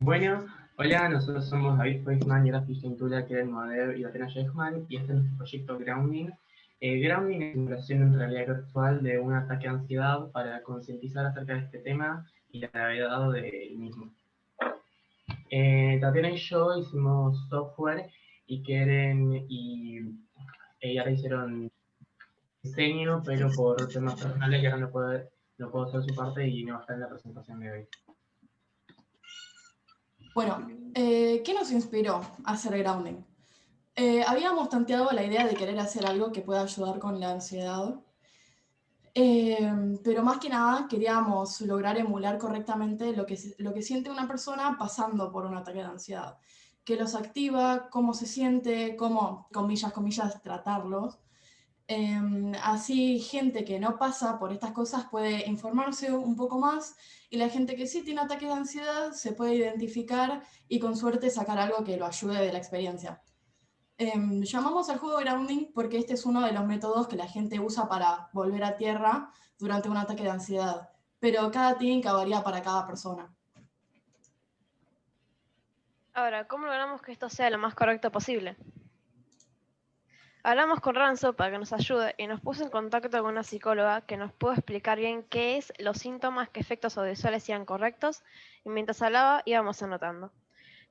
Bueno, hola, nosotros somos David Feisman, Yara Fistintula, Keren Moder y Athena Shechman, y este es nuestro proyecto Grounding. Grounding es una simulación en realidad virtual de un ataque de ansiedad para concientizar acerca de este tema y la gravedad del mismo. Tatiana y yo hicimos software y Keren y Yara hicieron diseño, pero por temas personales Yara no puedo hacer su parte y no va a estar en la presentación de hoy. Bueno, ¿qué nos inspiró a hacer grounding? Habíamos tanteado la idea de querer hacer algo que pueda ayudar con la ansiedad, pero más que nada queríamos lograr emular correctamente lo que siente una persona pasando por un ataque de ansiedad, qué los activa, cómo se siente, cómo, comillas, tratarlos. Así gente que no pasa por estas cosas puede informarse un poco más y la gente que sí tiene ataques de ansiedad se puede identificar y con suerte sacar algo que lo ayude de la experiencia. Llamamos al juego grounding porque este es uno de los métodos que la gente usa para volver a tierra durante un ataque de ansiedad, pero cada técnica varía para cada persona. Ahora, ¿cómo logramos que esto sea lo más correcto posible? Hablamos con Ranzo para que nos ayude y nos puso en contacto con una psicóloga que nos pudo explicar bien qué es los síntomas, qué efectos audiovisuales sean correctos, y mientras hablaba íbamos anotando.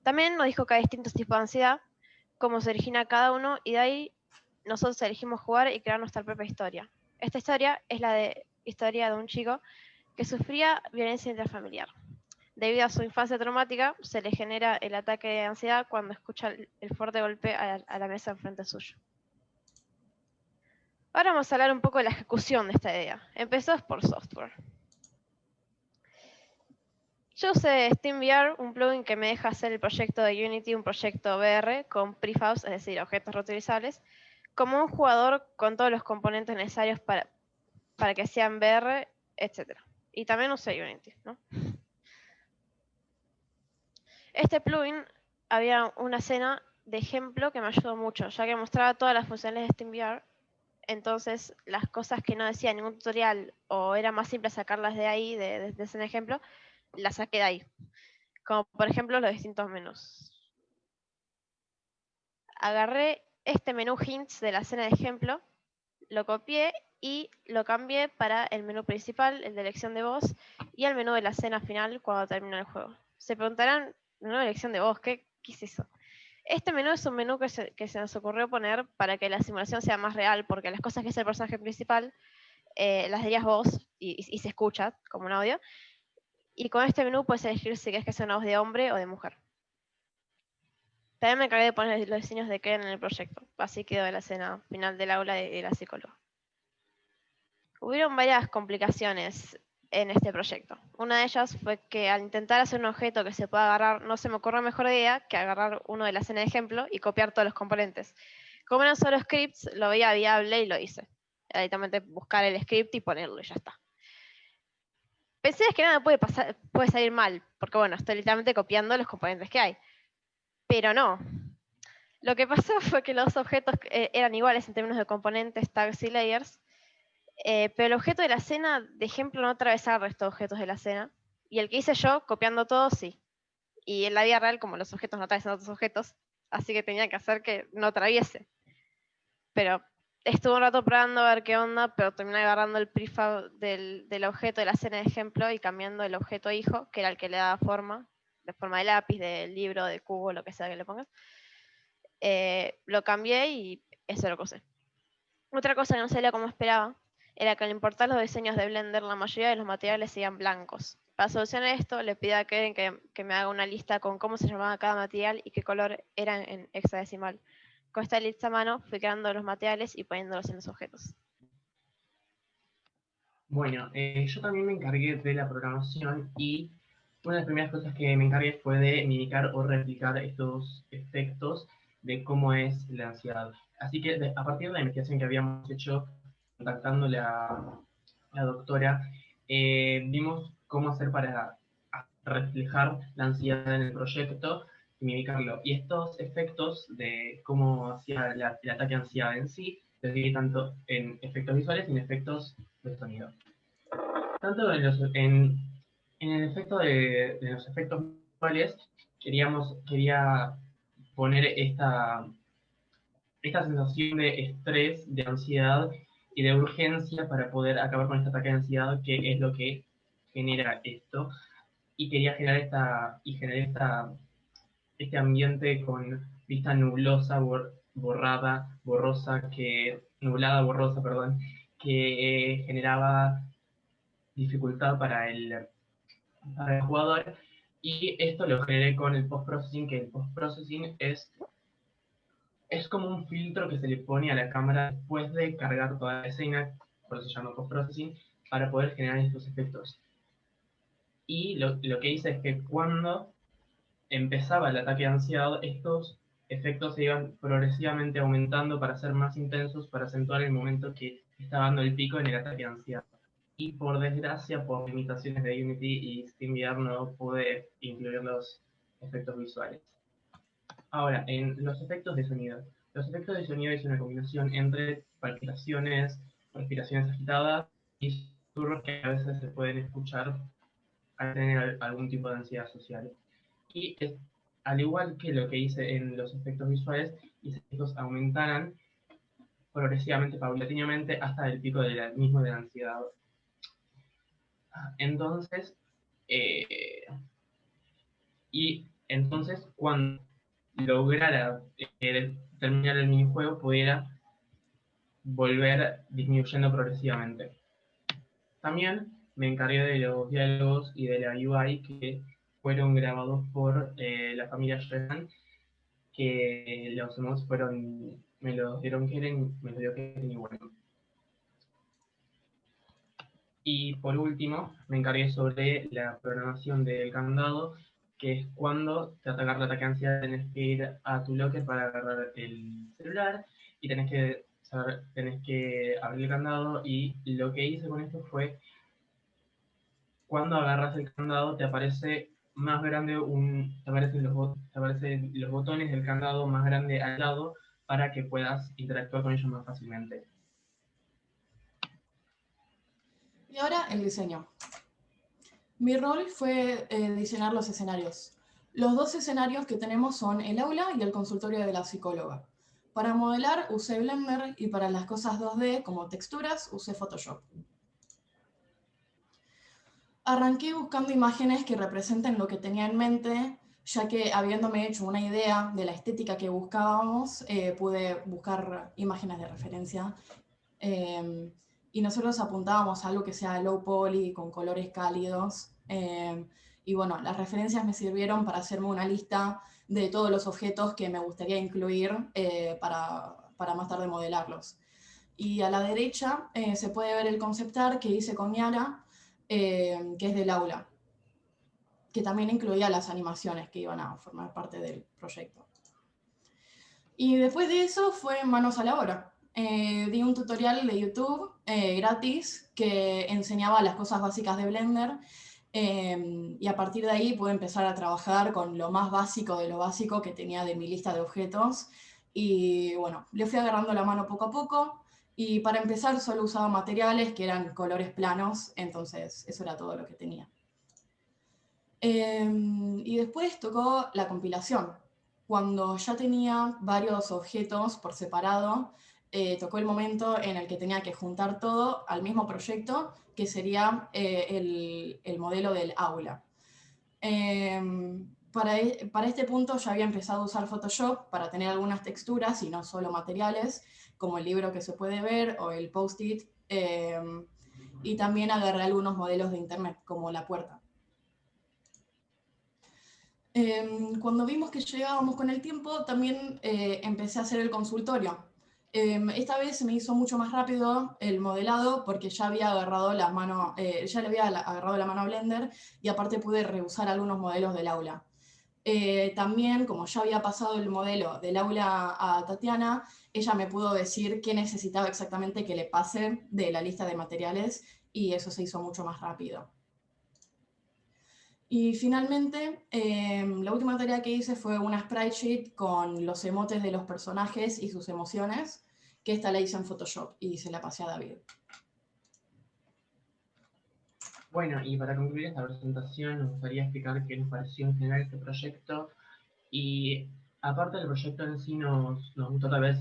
También nos dijo que hay distintos tipos de ansiedad, cómo se origina cada uno, y de ahí nosotros elegimos jugar y crear nuestra propia historia. Esta historia es la historia de un chico que sufría violencia intrafamiliar. Debido a su infancia traumática, se le genera el ataque de ansiedad cuando escucha el fuerte golpe a la mesa enfrente suyo. Ahora vamos a hablar un poco de la ejecución de esta idea. Empezó por software. Yo usé SteamVR, un plugin que me deja hacer el proyecto de Unity, un proyecto VR con prefabs, es decir, objetos reutilizables, como un jugador con todos los componentes necesarios para que sean VR, etc. Y también usé Unity, ¿no? Este plugin había una escena de ejemplo que me ayudó mucho, ya que mostraba todas las funciones de SteamVR. Entonces, las cosas que no decía ningún tutorial o era más simple sacarlas de ahí, de ese ejemplo, las saqué de ahí. Como por ejemplo los distintos menús. Agarré este menú hints de la escena de ejemplo, lo copié y lo cambié para el menú principal, el de elección de voz, y el menú de la escena final cuando termina el juego. Se preguntarán, menú de elección de voz, ¿qué es eso? Este menú es un menú que se nos ocurrió poner para que la simulación sea más real, porque las cosas que es el personaje principal las dirías vos y se escucha como un audio. Y con este menú puedes elegir si querés que sea una voz de hombre o de mujer. También me encargué de poner los diseños de Ken en el proyecto. Así quedó la escena final del aula de la psicóloga. Hubieron varias complicaciones en este proyecto. Una de ellas fue que al intentar hacer un objeto que se pueda agarrar, no se me ocurrió mejor idea que agarrar uno de la escena de ejemplo y copiar todos los componentes. Como eran solo scripts, lo veía viable y lo hice. Era directamente buscar el script y ponerlo y ya está. Pensé que nada puede salir mal, porque bueno, estoy literalmente copiando los componentes que hay. Pero no. Lo que pasó fue que los objetos eran iguales en términos de componentes, tags y layers, pero el objeto de la escena, de ejemplo, no atravesaba el resto de objetos de la escena. Y el que hice yo, copiando todo, sí. Y en la vida real, como los objetos no atraviesan otros objetos, así que tenía que hacer que no atraviese. Pero estuve un rato probando a ver qué onda, pero terminé agarrando el prefab del objeto de la escena de ejemplo y cambiando el objeto hijo, que era el que le daba forma, de forma de lápiz, de libro, de cubo, lo que sea que le pongas. Lo cambié y eso lo puse. Otra cosa que no salía como esperaba era que al importar los diseños de Blender, la mayoría de los materiales seguían blancos. Para solucionar esto, le pedí a Kevin que me haga una lista con cómo se llamaba cada material y qué color era en hexadecimal. Con esta lista a mano fui creando los materiales y poniéndolos en los objetos. Bueno, yo también me encargué de la programación y una de las primeras cosas que me encargué fue de mimicar o replicar estos efectos de cómo es la ansiedad. Así que a partir de la investigación que habíamos hecho contactando a la doctora, vimos cómo hacer para reflejar la ansiedad en el proyecto y mimicarlo. Y estos efectos de cómo hacía el ataque de ansiedad en sí, se divide tanto en efectos visuales y en efectos de sonido. Tanto en el efecto de los efectos visuales, quería poner esta sensación de estrés, de ansiedad y de urgencia para poder acabar con este ataque de ansiedad, que es lo que genera esto. Y quería generar este ambiente con vista nublosa, nublada, borrosa, perdón, que generaba dificultad para el jugador. Y esto lo generé con el post-processing, que el post-processing es como un filtro que se le pone a la cámara después de cargar toda la escena, por eso se llama post-processing, para poder generar estos efectos. Y lo que hice es que cuando empezaba el ataque de ansiedad, estos efectos se iban progresivamente aumentando para ser más intensos, para acentuar el momento que estaba dando el pico en el ataque de ansiedad. Y por desgracia, por limitaciones de Unity y SteamVR, no pude incluir los efectos visuales. Ahora, en los efectos de sonido. Los efectos de sonido es una combinación entre palpitaciones, respiraciones agitadas y susurros que a veces se pueden escuchar al tener algún tipo de ansiedad social. Y al igual que lo que hice en los efectos visuales, hice que estos aumentaran progresivamente, paulatinamente, hasta el pico de la ansiedad. Entonces, cuando lograra terminar el minijuego, pudiera volver disminuyendo progresivamente. También me encargué de los diálogos y de la UI que fueron grabados por la familia Sheran, que los emotes me los dieron Keren, me los dio Keren y bueno. Y por último, me encargué sobre la programación del candado, que es cuando te ataca el ataque de ansiedad, tenés que ir a tu locker para agarrar el celular y tenés que abrir el candado. Y lo que hice con esto fue, cuando agarras el candado, te aparece más grande te aparecen los botones del candado más grande al lado para que puedas interactuar con ellos más fácilmente. Y ahora el diseño. Mi rol fue diseñar los escenarios. Los dos escenarios que tenemos son el aula y el consultorio de la psicóloga. Para modelar usé Blender y para las cosas 2D como texturas usé Photoshop. Arranqué buscando imágenes que representen lo que tenía en mente, ya que habiéndome hecho una idea de la estética que buscábamos, pude buscar imágenes de referencia. Y nosotros apuntábamos a algo que sea low poly, con colores cálidos. Y bueno, las referencias me sirvieron para hacerme una lista de todos los objetos que me gustaría incluir para más tarde modelarlos. Y a la derecha se puede ver el concept art que hice con Yara, que es del aula, que también incluía las animaciones que iban a formar parte del proyecto. Y después de eso fue manos a la obra. Di un tutorial de YouTube gratis que enseñaba las cosas básicas de Blender, y a partir de ahí pude empezar a trabajar con lo más básico de lo básico que tenía de mi lista de objetos. Y bueno, le fui agarrando la mano poco a poco. Y para empezar solo usaba materiales que eran colores planos, entonces eso era todo lo que tenía. Y después tocó la compilación. Cuando ya tenía varios objetos por separado, tocó el momento en el que tenía que juntar todo al mismo proyecto, que sería el modelo del aula. Para este punto ya había empezado a usar Photoshop para tener algunas texturas y no solo materiales, como el libro que se puede ver o el post-it, y también agarré algunos modelos de internet, como la puerta. Cuando vimos que llegábamos con el tiempo, también empecé a hacer el consultorio. Esta vez se me hizo mucho más rápido el modelado porque ya había agarrado la mano, ya le había agarrado la mano a Blender, y aparte pude reusar algunos modelos del aula. También, como ya había pasado el modelo del aula a Tatiana, ella me pudo decir qué necesitaba exactamente que le pase de la lista de materiales, y eso se hizo mucho más rápido. Y finalmente, la última tarea que hice fue una sprite sheet con los emotes de los personajes y sus emociones, que esta la hice en Photoshop y se la pasé a David. Bueno, y para concluir esta presentación, nos gustaría explicar qué nos pareció en general este proyecto. Y aparte del proyecto en sí, nos gustó tal vez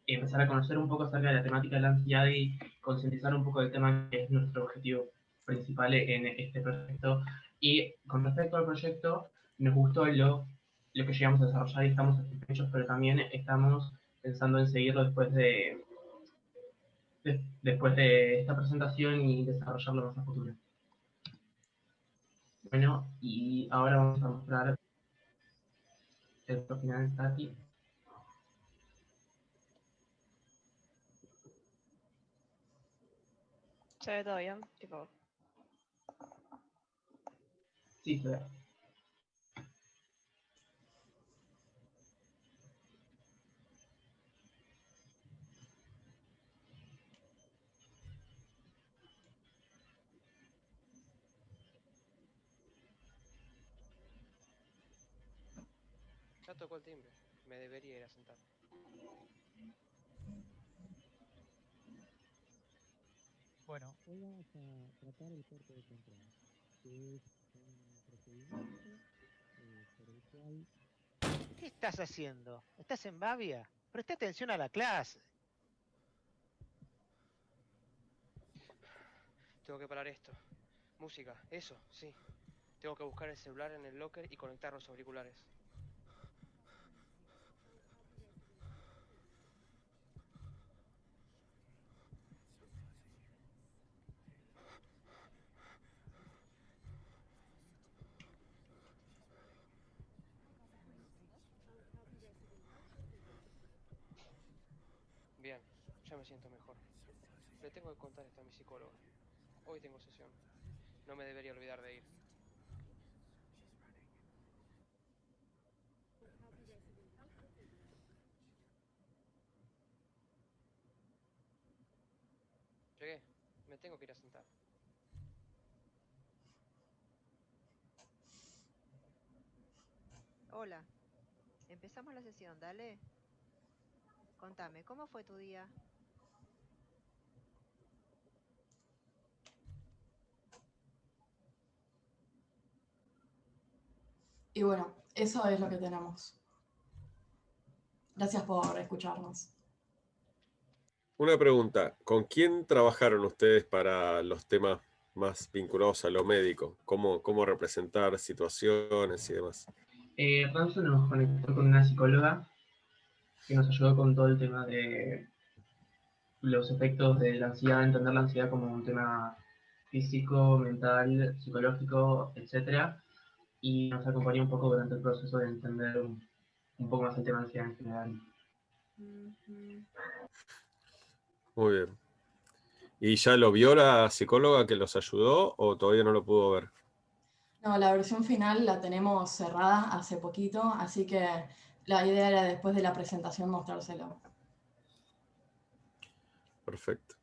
empezar a conocer un poco acerca de la temática de la ansiedad y concientizar un poco del tema que es nuestro objetivo principal en este proyecto. Y con respecto al proyecto, nos gustó lo que llegamos a desarrollar y estamos satisfechos, pero también estamos pensando en seguirlo después de esta presentación y desarrollarlo más a futuro. Bueno, y ahora vamos a mostrar el final, Tati. ¿Se ve todo bien? Tipo, Sí, se ve. Ya tocó el timbre. Me debería ir a sentar. Bueno, hoy vamos a tratar el corte de control, que es un procedimiento por el cual... ¿Qué estás haciendo? ¿Estás en Bavia? Presta atención a la clase. Tengo que parar esto. Música, eso, sí. Tengo que buscar el celular en el locker y conectar los auriculares. Bien, ya me siento mejor. Le tengo que contar esto a mi psicóloga. Hoy tengo sesión. No me debería olvidar de ir. Llegué. Me tengo que ir a sentar. Hola, empezamos la sesión, dale. Contame, ¿cómo fue tu día? Y bueno, eso es lo que tenemos. Gracias por escucharnos. Una pregunta, ¿con quién trabajaron ustedes para los temas más vinculados a lo médico? ¿Cómo representar situaciones y demás? Ramso nos conectó con una psicóloga que nos ayudó con todo el tema de los efectos de la ansiedad, entender la ansiedad como un tema físico, mental, psicológico, etcétera, y nos acompañó un poco durante el proceso de entender un poco más el tema de ansiedad en general. Muy bien. ¿Y ya lo vio la psicóloga que los ayudó o todavía no lo pudo ver? No, la versión final la tenemos cerrada hace poquito, así que la idea era después de la presentación mostrárselo. Perfecto.